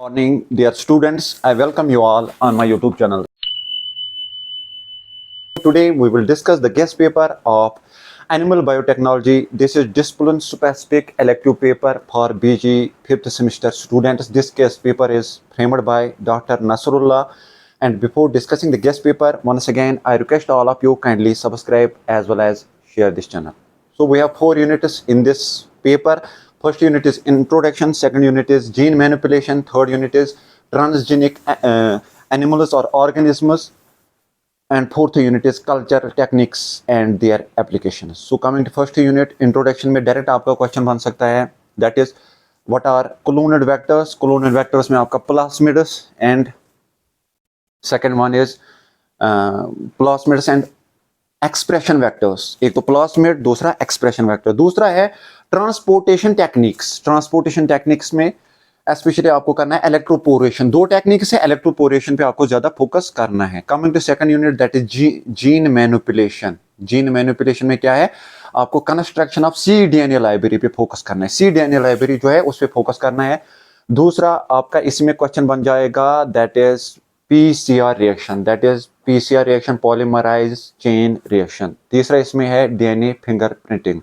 Morning, dear students. I welcome you all on my YouTube channel. Today, we will discuss the guest paper of Animal Biotechnology. This is discipline-specific elective paper for BG 5th semester students. This guest paper is framed by Dr. Nasrullah. And before discussing the guest paper, once again, I request all of you kindly subscribe as well as share this channel. So we have 4 units in this paper. First unit is introduction, second unit is gene manipulation, third unit is transgenic animals or organisms, and fourth unit is culture techniques and their applications. So coming to first unit, introduction में direct आपका question बन सकता है, that is what are colloidal vectors. Colloidal vectors में आपका plasmids and second one is plasmids and expression vectors. एक तो plasmid, दूसरा एक्सप्रेशन वेक्टर. दूसरा है ट्रांसपोर्टेशन टेक्निक्स. ट्रांसपोर्टेशन टेक्निक्स में स्पेशली आपको करना है इलेक्ट्रोपोरेशन. 2 टेक्निक्स है, इलेक्ट्रोपोरेशन पे आपको ज्यादा फोकस करना है. Coming to second unit, that is gene manipulation. Gene manipulation में क्या है, आपको construction of c DNA library पे फोकस करना है. सी डीएनए लाइब्रेरी जो है उस पर फोकस करना है. दूसरा आपका इसमें क्वेश्चन बन जाएगा, that is PCR reaction, that is PCR reaction, polymerise chain reaction. तीसरा इसमें है डीएनए फिंगरप्रिंटिंग.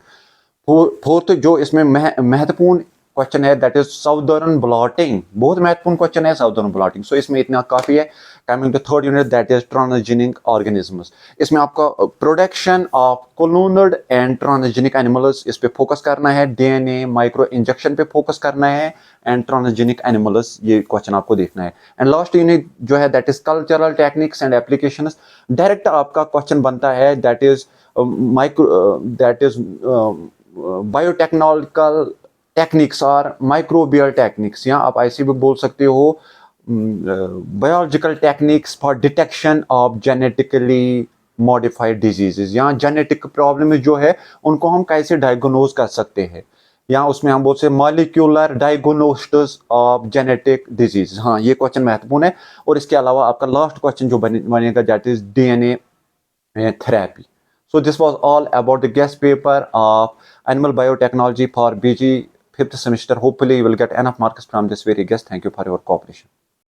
फोर्थ जो इसमें महत्वपूर्ण क्वेश्चन है, दैट इज साउदर्न ब्लॉटिंग. बहुत महत्वपूर्ण क्वेश्चन है साउदर्न ब्लॉटिंग. सो इसमें इतना काफी है. Coming to third unit, that is transgenic organisms. इसमें आपका production of cloned and transgenic animals, इस पे फोकस करना है. डीएनए माइक्रो इंजेक्शन पे फोकस करना है एंड ट्रांसजेनिक एनिमल्स, ये क्वेश्चन आपको देखना है. एंड लास्ट यूनिट जो है, that is cultural techniques and applications. Direct आपका क्वेश्चन बनता है, दैट इज बायोटेक्नोलॉजिकल टेक्निक्स और माइक्रोबियल टेक्निक्स, या आप ऐसे भी बोल सकते हो biological techniques for detection of genetically modified diseases. या जेनेटिक प्रॉब्लम जो है उनको हम कैसे डायग्नोज कर सकते हैं, या उसमें हम बोलते हैं मॉलिक्यूलर डायग्नोस्टिस ऑफ जेनेटिक डिजीज. हाँ, ये क्वेश्चन महत्वपूर्ण है. और इसके अलावा आपका लास्ट क्वेश्चन जो बनेगा, that is DNA therapy. So this was all about the guest paper of Animal Biotechnology for BG 5th semester. Hopefully you will get enough marks from this very guest. Thank you for your cooperation.